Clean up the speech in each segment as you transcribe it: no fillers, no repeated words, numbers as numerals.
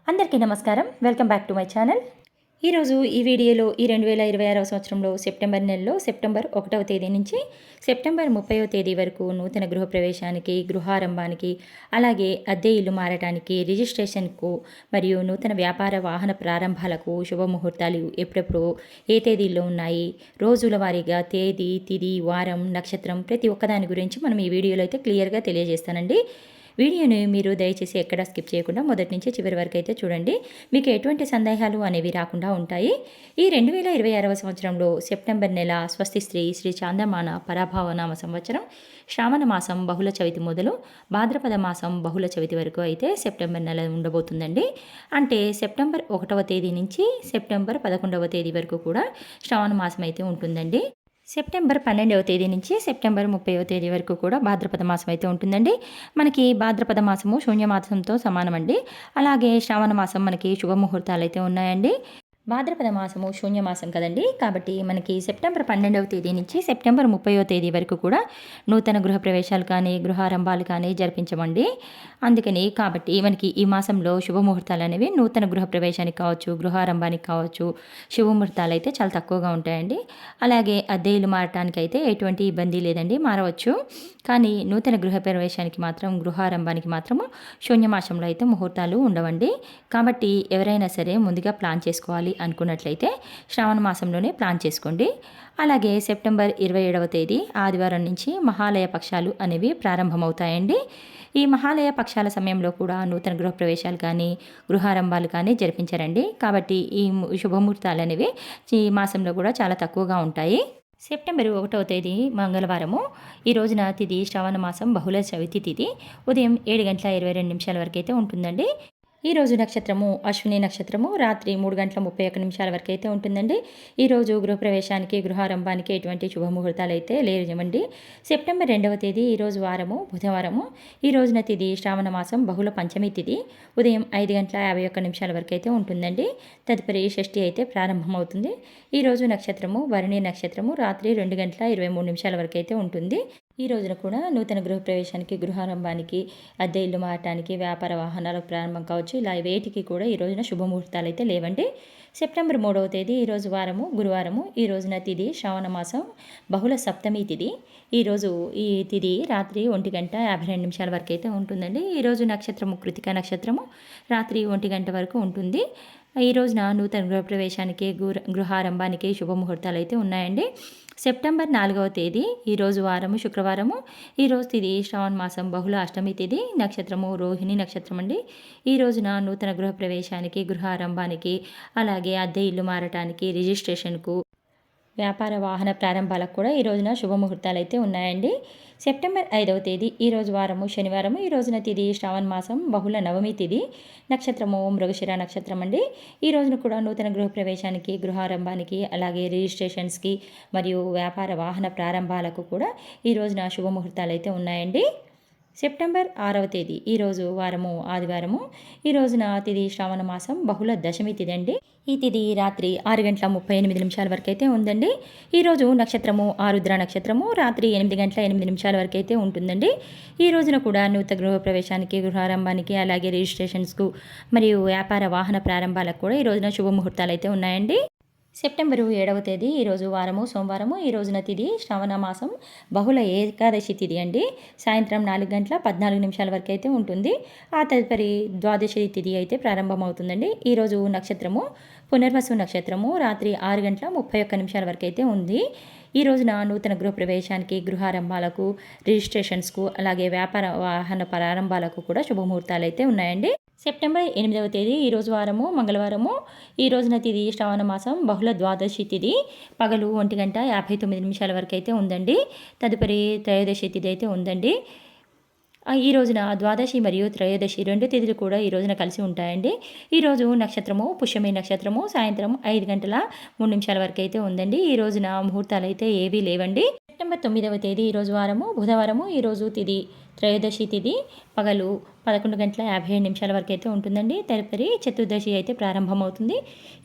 అందరికీ నమస్కారం. Welcome back to my channel. ఈరోజు ఈ వీడియోలో ఈ 2026వ సంవత్సరంలో సెప్టెంబర్ నెలలో సెప్టెంబర్ 1వ తేదీ నుంచి సెప్టెంబర్ 30వ తేదీ వరకు నూతన గృహప్రవేశానికి, గృహారంభానికి, అలాగే అద్దె ఇల్లు మారటానికి, రిజిస్ట్రేషన్కు మరియు నూతన వ్యాపార వాహన ప్రారంభాలకు శుభముహూర్తాలు ఎప్పుడెప్పుడు ఏ తేదీల్లో ఉన్నాయి, రోజుల వారీగా తేదీ, తిథి, వారం, నక్షత్రం ప్రతి ఒక్కదాని గురించి మనం ఈ వీడియోలో అయితే క్లియర్గా తెలియజేస్తానండి. వీడియోని మీరు దయచేసి ఎక్కడా స్కిప్ చేయకుండా మొదటి నుంచి చివరి వరకు అయితే చూడండి. మీకు ఎటువంటి సందేహాలు అనేవి రాకుండా ఉంటాయి. ఈ 2026వ సంవత్సరంలో సెప్టెంబర్ నెల స్వస్తి శ్రీ చాందమాన పరాభవనామ సంవత్సరం శ్రావణ మాసం బహుళ చవితి మొదలు భాద్రపద మాసం బహుళ చవితి వరకు అయితే సెప్టెంబర్ నెల ఉండబోతుందండి. అంటే సెప్టెంబర్ 1వ తేదీ నుంచి సెప్టెంబర్ 11వ తేదీ వరకు కూడా శ్రావణ మాసం అయితే ఉంటుందండి. సెప్టెంబర్ 12వ తేదీ నుంచి సెప్టెంబర్ 30వ తేదీ వరకు కూడా భాద్రపద మాసం అయితే ఉంటుందండి. మనకి భాద్రపద మాసము శూన్యమాసంతో సమానమండి. అలాగే శ్రావణ మాసం మనకి శుభముహూర్తాలు అయితే ఉన్నాయండి. భాద్రపద మాసము శూన్యమాసం కదండి. కాబట్టి మనకి సెప్టెంబర్ 12వ తేదీ నుంచి సెప్టెంబర్ 30వ తేదీ వరకు కూడా నూతన గృహప్రవేశాలు కానీ గృహారంభాలు కానీ జరిపించమండి. అందుకని కాబట్టి మనకి ఈ మాసంలో శుభముహూర్తాలు అనేవి నూతన గృహప్రవేశానికి కావచ్చు, గృహారంభానికి కావచ్చు, శుభముహూర్తాలు అయితే చాలా తక్కువగా ఉంటాయండి. అలాగే అద్దె ఇల్లు మారటానికి అయితే ఎటువంటి ఇబ్బంది లేదండి, మారవచ్చు. కానీ నూతన గృహప్రవేశానికి మాత్రం, గృహారంభానికి మాత్రము శూన్యమాసంలో అయితే ముహూర్తాలు ఉండవండి. కాబట్టి ఎవరైనా సరే ముందుగా ప్లాన్ చేసుకోవాలి అనుకున్నట్లయితే శ్రావణ మాసంలోనే ప్లాన్ చేసుకోండి. అలాగే సెప్టెంబర్ 27వ తేదీ ఆదివారం నుంచి మహాలయ పక్షాలు అనేవి ప్రారంభమవుతాయండి. ఈ మహాలయ పక్షాల సమయంలో కూడా నూతన గృహప్రవేశాలు కానీ గృహారంభాలు కానీ జరిపించారండి. కాబట్టి ఈ శుభముహూర్తాలు అనేవి ఈ మాసంలో కూడా చాలా తక్కువగా ఉంటాయి. సెప్టెంబర్ 1వ తేదీ మంగళవారము. ఈ రోజున తిథి శ్రావణ మాసం బహుళ చవితి తిథి ఉదయం 7:22 వరకు అయితే ఉంటుందండి. ఈరోజు నక్షత్రము అశ్విని నక్షత్రము రాత్రి 3:31 వరకు అయితే ఉంటుందండి. ఈరోజు గృహప్రవేశానికి, గృహారంభానికి ఎటువంటి శుభముహూర్తాలు అయితే లేవండి. సెప్టెంబర్ 2వ తేదీ ఈరోజు వారము బుధవారము. ఈ రోజున తిథి శ్రావణ మాసం బహుళ పంచమి తిథి ఉదయం 5:51 వరకు అయితే ఉంటుందండి. తదుపరి షష్ఠి అయితే ప్రారంభమవుతుంది. ఈరోజు నక్షత్రము భరణి నక్షత్రము రాత్రి 2:23 వరకు అయితే ఉంటుంది. ఈ రోజున కూడా నూతన గృహప్రవేశానికి, గృహారంభానికి, అద్దె ఇల్లు మారటానికి, వ్యాపార వాహనాలకు ప్రారంభం కావచ్చు, ఇలా వేటికి కూడా ఈ రోజున శుభముహూర్తాలు అయితే లేవండి. సెప్టెంబర్ 3వ తేదీ ఈరోజు వారము గురువారము. ఈ రోజున తిథి శ్రావణ మాసం బహుళ సప్తమి తిథి. ఈరోజు ఈ తిథి రాత్రి 1:52 వరకు అయితే ఉంటుందండి. ఈరోజు నక్షత్రము కృతిక నక్షత్రము రాత్రి 1 వరకు ఉంటుంది. ఈ రోజున నూతన గృహప్రవేశానికి, గృహారంభానికి శుభముహూర్తాలు అయితే ఉన్నాయండి. సెప్టెంబర్ 4వ తేదీ ఈరోజు వారము శుక్రవారము. ఈరోజు తిథి శ్రావణ మాసం బహుళ అష్టమి తిథి, నక్షత్రము రోహిణి నక్షత్రం అండి. ఈ రోజున నూతన గృహప్రవేశానికి, గృహారంభానికి, అలాగే అద్దె ఇల్లు మారటానికి, రిజిస్ట్రేషన్కు, వ్యాపార వాహన ప్రారంభాలకు కూడా ఈ రోజున శుభముహూర్తాలు అయితే ఉన్నాయండి. సెప్టెంబర్ 5వ తేదీ ఈరోజు వారము శనివారము. ఈ రోజున తిథి శ్రావణ మాసం బహుళ నవమి తిథి, నక్షత్రము మృగశిర నక్షత్రం అండి. ఈ రోజున కూడా నూతన గృహప్రవేశానికి, గృహారంభానికి, అలాగే రిజిస్ట్రేషన్స్కి మరియు వ్యాపార వాహన ప్రారంభాలకు కూడా ఈ రోజున శుభముహూర్తాలు అయితే ఉన్నాయండి. సెప్టెంబర్ 6వ తేదీ ఈరోజు వారము ఆదివారము. ఈ రోజున తిథి శ్రావణ మాసం బహుళ దశమి తిథి అండి. ఈ తిథి రాత్రి 6:38 వరకు అయితే ఉందండి. ఈరోజు నక్షత్రము ఆరుద్ర నక్షత్రము రాత్రి 8:08 వరకు అయితే ఉంటుందండి. ఈ రోజున కూడా నూతన గృహప్రవేశానికి, గృహారంభానికి, అలాగే రిజిస్ట్రేషన్స్కు మరియు వ్యాపార వాహన ప్రారంభాలకు కూడా ఈ రోజున శుభముహూర్తాలు అయితే ఉన్నాయండి. సెప్టెంబరు 7వ తేదీ ఈరోజు వారము సోమవారము. ఈ రోజున తిథి శ్రావణ మాసం బహుళ ఏకాదశి తిథి అండి. సాయంత్రం 4:14 వరకు అయితే ఉంటుంది. ఆ తదుపరి ద్వాదశి తిథి అయితే ప్రారంభమవుతుందండి. ఈరోజు నక్షత్రము పునర్వసు నక్షత్రము రాత్రి 6:31 వరకు అయితే ఉంది. ఈ రోజున నూతన గృహప్రవేశానికి, గృహారంభాలకు, రిజిస్ట్రేషన్స్కు, అలాగే వ్యాపార వాహన ప్రారంభాలకు కూడా శుభముహూర్తాలు అయితే ఉన్నాయండి. సెప్టెంబర్ 8వ తేదీ ఈరోజు వారము మంగళవారము. ఈ రోజున తిథి శ్రావణ మాసం బహుళ ద్వాదశి తిథి పగలు 1:59 వరకు అయితే ఉందండి. తదుపరి త్రయోదశి తిథి అయితే ఉందండి. ఈ రోజున ద్వాదశి మరియు త్రయోదశి 2 తిథులు కూడా ఈ రోజున కలిసి ఉంటాయండి. ఈరోజు నక్షత్రము పుష్యమి నక్షత్రము సాయంత్రం 5:03 వరకు అయితే ఉందండి. ఈ రోజున ముహూర్తాలు అయితే ఏవీ లేవండి. సెప్టెంబర్ 9వ తేదీ ఈరోజు వారము బుధవారము. ఈరోజు తిథి త్రయోదశి తిథి పగలు 11 గంటల 57 నిమిషాల వరకు అయితే ఉంటుందండి. తదుపరి చతుర్దశి అయితే ప్రారంభమవుతుంది.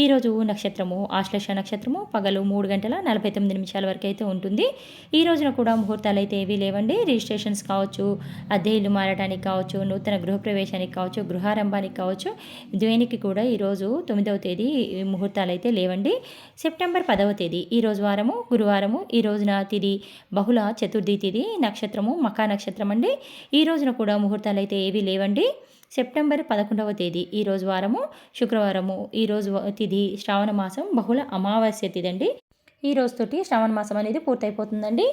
ఈరోజు నక్షత్రము ఆశ్లేష నక్షత్రము పగలు 3 గంటల 49 నిమిషాల వరకు అయితే ఉంటుంది. ఈ రోజున కూడా ముహూర్తాలు అయితే ఏవీ లేవండి. రిజిస్ట్రేషన్స్ కావచ్చు, అద్దె ఇల్లు మారడానికి కావచ్చు, నూతన గృహప్రవేశానికి కావచ్చు, గృహారంభానికి కావచ్చు, దేనికి కూడా ఈరోజు 9వ తేదీ ముహూర్తాలు అయితే లేవండి. సెప్టెంబర్ 10వ తేదీ ఈరోజు వారము గురువారము. ఈ రోజున తిథి బహుళ చతుర్థి తిథి, నక్షత్రము మఖా నక్షత్రం అండి. ఈ రోజున కూడా ముహూర్తాలు అయితే ఏవీ లేవండి. సెప్టెంబర్ 11వ తేదీ ఈరోజు వారము శుక్రవారము. ఈరోజు తిథి శ్రావణ మాసం బహుళ అమావాస్య తిథి అండి. ఈ రోజుతోటి శ్రావణ మాసం అనేది పూర్తయిపోతుందండి.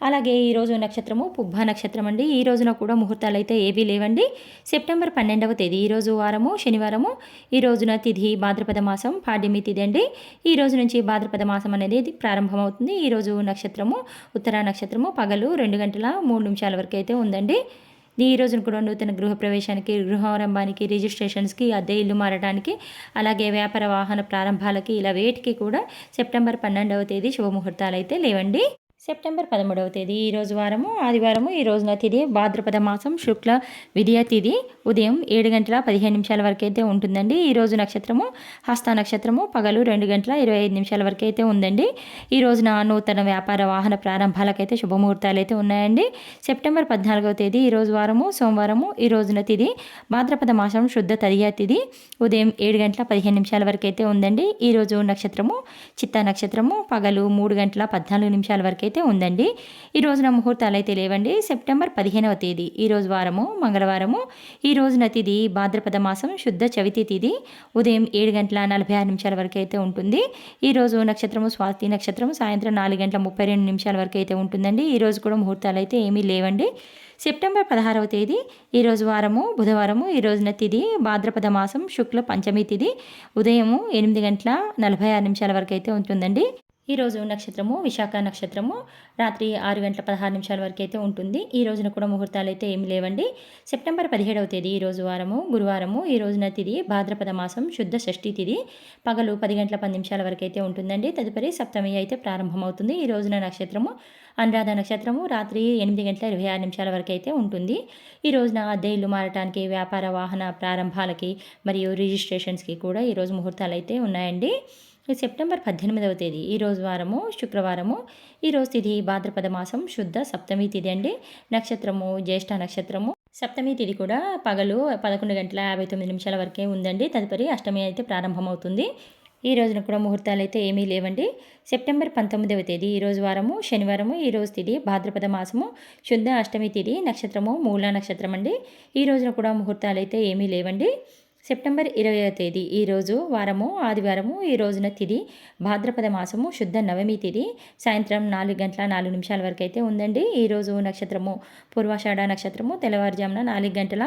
అలాగే ఈరోజు నక్షత్రము పుబ్బ నక్షత్రం అండి. ఈ రోజున కూడా ముహూర్తాలు అయితే ఏవీ లేవండి. సెప్టెంబర్ 12వ తేదీ ఈరోజు వారము శనివారము. ఈ రోజున తిథి భాద్రపద మాసం పాడ్యమి తిథి అండి. ఈ రోజు నుంచి భాద్రపద మాసం అనేది ప్రారంభమవుతుంది. ఈరోజు నక్షత్రము ఉత్తర నక్షత్రము పగలు 2 గంటల 3 నిమిషాల వరకు అయితే ఉందండి. ఈ రోజున కూడా నూతన గృహప్రవేశానికి, గృహారంభానికి, రిజిస్ట్రేషన్స్కి, అద్దె ఇల్లు మారడానికి, అలాగే వ్యాపార వాహన ప్రారంభాలకి ఇలా వేటికి కూడా సెప్టెంబర్ 12వ తేదీ శుభముహూర్తాలు అయితే లేవండి. సెప్టెంబర్ 13వ తేదీ ఈరోజు వారము ఆదివారము. ఈ రోజున తిథి భాద్రపద మాసం శుక్ల విద్య తిథి ఉదయం 7 గంటల 15 నిమిషాల వరకు అయితే ఉంటుందండి. ఈరోజు నక్షత్రము హస్త నక్షత్రము పగలు 2 గంటల 25 నిమిషాల వరకు అయితే ఉందండి. ఈ రోజున నూతన వ్యాపార వాహన ప్రారంభాలకైతే శుభముహూర్తాలు అయితే ఉన్నాయండి. సెప్టెంబర్ 14వ తేదీ ఈరోజు వారము సోమవారము. ఈ రోజున తిథి భాద్రపద మాసం శుద్ధ తదియ తిథి ఉదయం 7 గంటల 15 నిమిషాల వరకు అయితే ఉందండి. ఈరోజు నక్షత్రము చిత్తా నక్షత్రము పగలు 3 గంటల 14 నిమిషాల వరకు అయితే ఉందండి. ఈ రోజున ముహూర్తాలు అయితే లేవండి. సెప్టెంబర్ 15వ తేదీ ఈరోజు వారము మంగళవారము. ఈ రోజున తిథి భాద్రపద మాసం శుద్ధ చవితి తిథి ఉదయం 7 గంటల 46 నిమిషాల వరకు అయితే ఉంటుంది. ఈ రోజు నక్షత్రము స్వాతి నక్షత్రము సాయంత్రం 4 గంటల 32 నిమిషాల వరకు అయితే ఉంటుందండి. ఈ రోజు కూడా ముహూర్తాలు అయితే ఏమీ లేవండి. సెప్టెంబర్ 16వ తేదీ ఈరోజు వారము బుధవారము. ఈ రోజున తిథి భాద్రపద మాసం శుక్ల పంచమి తిథి ఉదయము 8 గంటల 46 నిమిషాల వరకు అయితే ఉంటుందండి. ఈరోజు నక్షత్రము విశాఖ నక్షత్రము రాత్రి 6 గంటల 16 నిమిషాల వరకు అయితే ఉంటుంది. ఈ రోజున కూడా ముహూర్తాలు అయితే ఏమి లేవండి. సెప్టెంబర్ 17వ తేదీ ఈరోజు వారము గురువారము. ఈ రోజున తిథి భాద్రపద మాసం శుద్ధ షష్ఠి తిథి పగలు 10 గంటల 10 నిమిషాల వరకు అయితే ఉంటుందండి. తదుపరి సప్తమి అయితే ప్రారంభమవుతుంది. ఈ రోజున నక్షత్రము అనురాధ నక్షత్రము రాత్రి 8 గంటల 26 నిమిషాల వరకు అయితే ఉంటుంది. ఈ రోజున అద్దె ఇల్లు మారటానికి, వ్యాపార వాహన ప్రారంభాలకి మరియు రిజిస్ట్రేషన్స్కి కూడా ఈరోజు ముహూర్తాలు అయితే ఉన్నాయండి. సెప్టెంబర్ 18వ తేదీ ఈరోజు వారము శుక్రవారము. ఈరోజు తిథి భాద్రపద మాసం శుద్ధ సప్తమి తిథి అండి. నక్షత్రము జ్యేష్ఠ నక్షత్రము. సప్తమి తిథి కూడా పగలు 11 గంటల 59 నిమిషాల వరకే ఉందండి. తదుపరి అష్టమి అయితే ప్రారంభమవుతుంది. ఈ రోజున కూడా ముహూర్తాలు అయితే ఏమీ లేవండి. సెప్టెంబర్ 19వ తేదీ ఈరోజు వారము శనివారము. ఈరోజు తిథి భాద్రపద మాసము శుద్ధ అష్టమి తిథి నక్షత్రము మూల నక్షత్రం అండి. ఈ రోజున కూడా ముహూర్తాలు అయితే ఏమీ లేవండి. సెప్టెంబర్ 20వ తేదీ ఈరోజు వారము ఆదివారము. ఈ రోజున తిథి భాద్రపద మాసము శుద్ధ నవమి తిథి సాయంత్రం 4 గంటల 4 నిమిషాల వరకు అయితే ఉందండి. ఈరోజు నక్షత్రము పూర్వాషాఢ నక్షత్రము తెల్లవారుజామున 4 గంటల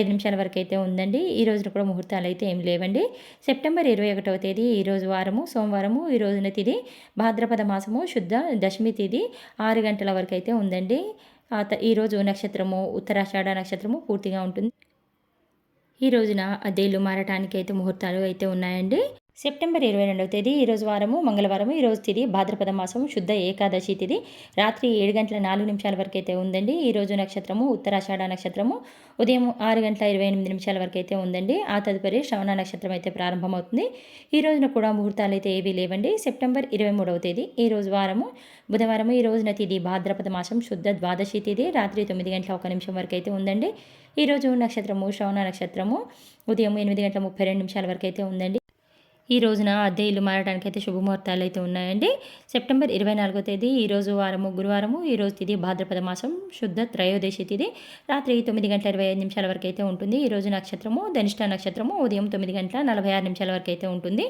5 నిమిషాల వరకు అయితే ఉందండి. ఈ రోజున కూడా ముహూర్తాలు అయితే ఏమి లేవండి. సెప్టెంబర్ 21వ తేదీ ఈరోజు వారము సోమవారము. ఈ రోజున తిథి భాద్రపద మాసము శుద్ధ దశమి తిథి 6 గంటల వరకు అయితే ఉందండి. ఈరోజు నక్షత్రము ఉత్తరాషాఢ నక్షత్రము పూర్తిగా ఉంటుంది. ఈ రోజున అద్దె ఇల్లు మారటానికి అయితే ముహూర్తాలు అయితే ఉన్నాయండి. సెప్టెంబర్ 22వ తేదీ ఈరోజు వారము మంగళవారము. ఈరోజు తిథి భాద్రపద మాసం శుద్ధ ఏకాదశి తిథి రాత్రి 7 గంటల 4 నిమిషాల వరకు అయితే ఉందండి. ఈరోజు నక్షత్రము ఉత్తరాషాఢ నక్షత్రము ఉదయం 6 గంటల 28 నిమిషాల వరకు అయితే ఉందండి. ఆ తదుపరి శ్రవణ నక్షత్రం అయితే ప్రారంభమవుతుంది. ఈ రోజున కూడా ముహూర్తాలు అయితే ఏవీ లేవండి. సెప్టెంబర్ 23వ తేదీ ఈరోజు వారము బుధవారము. ఈ రోజున తిథి భాద్రపద మాసం శుద్ధ ద్వాదశి తిథి రాత్రి 9 గంటల 1 నిమిషం వరకు అయితే ఉందండి. ఈరోజు నక్షత్రము శ్రవణ నక్షత్రము ఉదయం 8 గంటల 32 నిమిషాల వరకు అయితే ఉందండి. ఈ రోజున అద్దె ఇల్లు మారడానికి అయితే శుభముహూర్తాలు అయితే ఉన్నాయండి. సెప్టెంబర్ 24వ తేదీ ఈరోజు వారము గురువారము. ఈరోజు తిథి భాద్రపద మాసం శుద్ధ త్రయోదశి తిథి రాత్రి 9 గంటల 25 నిమిషాల వరకు అయితే ఉంటుంది. ఈరోజు నక్షత్రము ధనిష్ట నక్షత్రము ఉదయం 9 గంటల 46 నిమిషాల వరకు అయితే ఉంటుంది.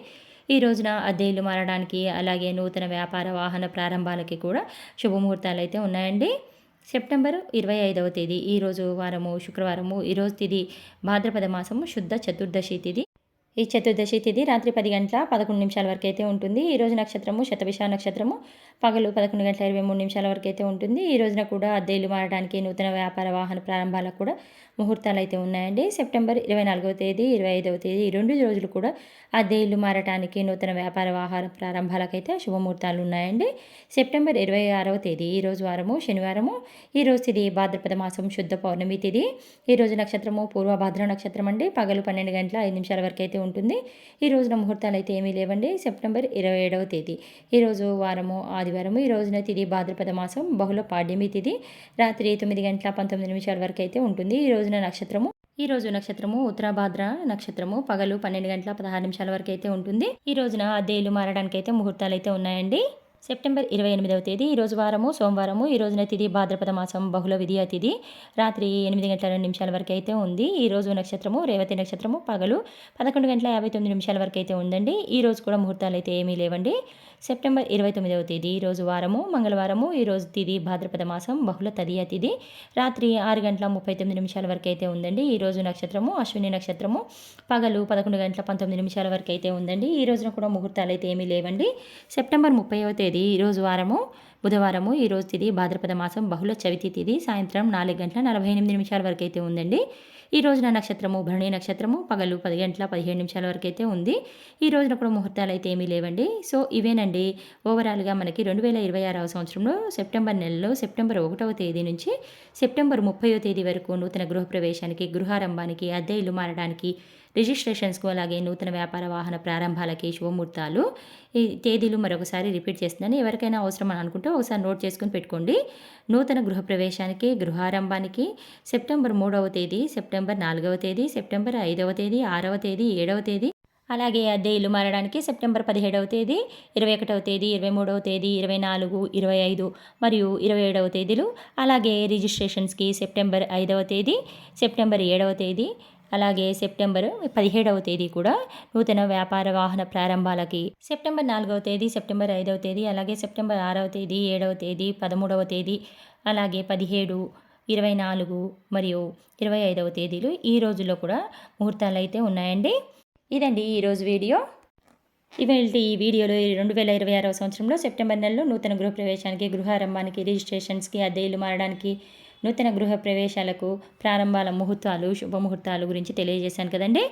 ఈ రోజున అద్దె ఇల్లు మారడానికి అలాగే నూతన వ్యాపార వాహన ప్రారంభాలకి కూడా శుభముహూర్తాలు అయితే ఉన్నాయండి. సెప్టెంబర్ 25వ తేదీ ఈరోజు వారము శుక్రవారము. ఈరోజు తిథి భాద్రపద మాసము శుద్ధ చతుర్దశి తిథి. ఈ చతుర్దశి తిథి రాత్రి 10 గంటల 11 నిమిషాల వరకు అయితే ఉంటుంది. ఈరోజు నక్షత్రము శతభిష నక్షత్రము పగలు 11 గంటల 23 నిమిషాల వరకు అయితే ఉంటుంది. ఈ రోజున కూడా అద్దె ఇల్లు మారడానికి నూతన వ్యాపార వాహన ప్రారంభాలకు కూడా ముహూర్తాలు అయితే ఉన్నాయండి. సెప్టెంబర్ 24వ తేదీ, 25వ తేదీ ఈ 2 రోజులు కూడా అద్దె ఇల్లు మారటానికి, నూతన వ్యాపార వ్యవహార ప్రారంభాలకైతే శుభముహూర్తాలు ఉన్నాయండి. సెప్టెంబర్ 26వ తేదీ ఈరోజు వారము శనివారము. ఈరోజు తిథి భాద్రపద మాసం శుద్ధ పౌర్ణమి తిథి. ఈరోజు నక్షత్రము పూర్వభాద్ర నక్షత్రం అండి. పగలు 12 గంటల 5 నిమిషాల వరకు అయితే ఉంటుంది. ఈ రోజున ముహూర్తాలు అయితే ఏమీ లేవండి. సెప్టెంబర్ 27వ తేదీ ఈరోజు వారము ఆదివారము. ఈ రోజున తిథి భాద్రపద మాసం బహుళ పాడ్యమి తిథి. రాత్రి 9 గంటల 19 నిమిషాల వరకు అయితే ఉంటుంది. ఈ రోజు నక్షత్రము ఉత్తరాభాద్ర నక్షత్రము. పగలు 12 గంటల 16 నిమిషాల వరకు అయితే ఉంటుంది. ఈ రోజున అద్దె ఇల్లు మారడానికి అయితే ముహూర్తాలు అయితే ఉన్నాయండి. సెప్టెంబర్ 28వ తేదీ ఈరోజు వారము సోమవారము. ఈ రోజున తిథి భాద్రపద మాసం బహుళ విధియ తిథి. రాత్రి 8 గంటల 2 నిమిషాల వరకు అయితే ఉంది. ఈ రోజు నక్షత్రము రేవతి నక్షత్రము. పగలు 11 గంటల 59 నిమిషాల వరకు అయితే ఉందండి. ఈ రోజు కూడా ముహూర్తాలు అయితే ఏమీ లేవండి. సెప్టెంబర్ 29వ తేదీ ఈరోజు వారము మంగళవారము. ఈరోజు తిథి భాద్రపద మాసం బహుళ తదియ తిథి. రాత్రి 6 గంటల 39 నిమిషాల వరకు అయితే ఉందండి. ఈ రోజు నక్షత్రము అశ్విని నక్షత్రము. పగలు 11 గంటల 19 నిమిషాల వరకు అయితే ఉందండి. ఈ రోజున కూడా ముహూర్తాలు అయితే ఏమీ లేవండి. సెప్టెంబర్ 30వ తేదీ ఈరోజు వారము బుధవారము. ఈరోజు తిథి భాద్రపద మాసం బహుళ చవితి తిథి. సాయంత్రం 4 గంటల 48 నిమిషాల వరకు అయితే ఉందండి. ఈ రోజున నక్షత్రము భరణి నక్షత్రము. పగలు 10 గంటల 17 నిమిషాల వరకు అయితే ఉంది. ఈ రోజున కూడా ముహూర్తాలు అయితే ఏమీ లేవండి. సో ఇవేనండి ఓవరాల్గా మనకి 2026వ సంవత్సరంలో సెప్టెంబర్ నెలలో సెప్టెంబర్ 1వ తేదీ నుంచి సెప్టెంబర్ 30వ తేదీ వరకు నూతన గృహప్రవేశానికి, గృహారంభానికి, అద్దె ఇల్లు మారడానికి, రిజిస్ట్రేషన్స్కు, అలాగే నూతన వ్యాపార వాహన ప్రారంభాలకి శుభముహూర్తాలు. ఈ తేదీలు మరొకసారి రిపీట్ చేస్తున్నాను. ఎవరికైనా అవసరం అని అనుకుంటే ఒకసారి నోట్ చేసుకుని పెట్టుకోండి. నూతన గృహప్రవేశానికి, గృహారంభానికి సెప్టెంబర్ 3వ తేదీ, సెప్టెంబర్ 4వ తేదీ, సెప్టెంబర్ 5వ తేదీ, 6వ తేదీ, 7వ తేదీ, అలాగే అద్దె ఇల్లు మారడానికి సెప్టెంబర్ 17వ తేదీ, 21వ తేదీ, 23వ తేదీ, 24, 25 మరియు 27వ తేదీలు. అలాగే రిజిస్ట్రేషన్స్కి సెప్టెంబర్ 5వ తేదీ, సెప్టెంబర్ 7వ తేదీ, అలాగే సెప్టెంబర్ 17వ తేదీ కూడా నూతన వ్యాపార వాహన ప్రారంభాలకి, సెప్టెంబర్ 4వ తేదీ, సెప్టెంబర్ 5వ తేదీ, అలాగే సెప్టెంబర్ 6వ తేదీ, 7వ తేదీ, 13వ తేదీ, అలాగే 17, 24 మరియు 25వ తేదీలు ఈ రోజుల్లో కూడా ముహూర్తాలు అయితే ఉన్నాయండి. ఇదండి ఈరోజు వీడియో. ఈ వీడియోలో 2026వ సంవత్సరంలో సెప్టెంబర్ నెలలో నూతన గృహప్రవేశానికి, గృహారంభానికి, రిజిస్ట్రేషన్స్కి, అద్దె ఇల్లు మారడానికి, నూతన గృహ ప్రవేశాలకు, ప్రారంభాల ముహూర్తాలు, శుభముహూర్తాలు గురించి తెలియజేశాను కదండి.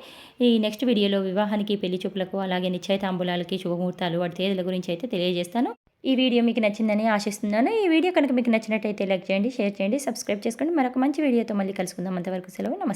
ఈ నెక్స్ట్ వీడియోలో వివాహానికి, పెళ్లి చూపులకు, అలాగే నిశ్చయితాంబూలాలకి శుభముహూర్తాలు, వాటి తేదీల గురించి అయితే తెలియజేస్తాను. ఈ వీడియో మీకు నచ్చిందని ఆశిస్తున్నాను. ఈ వీడియో కనుక మీకు నచ్చినట్టయితే లైక్ చేయండి, షేర్ చేయండి, సబ్స్క్రైబ్ చేసుకోండి. మరొక మంచి వీడియోతో మళ్ళీ కలుసుకుందాం. అంతవరకు సెలవు. నమస్తే.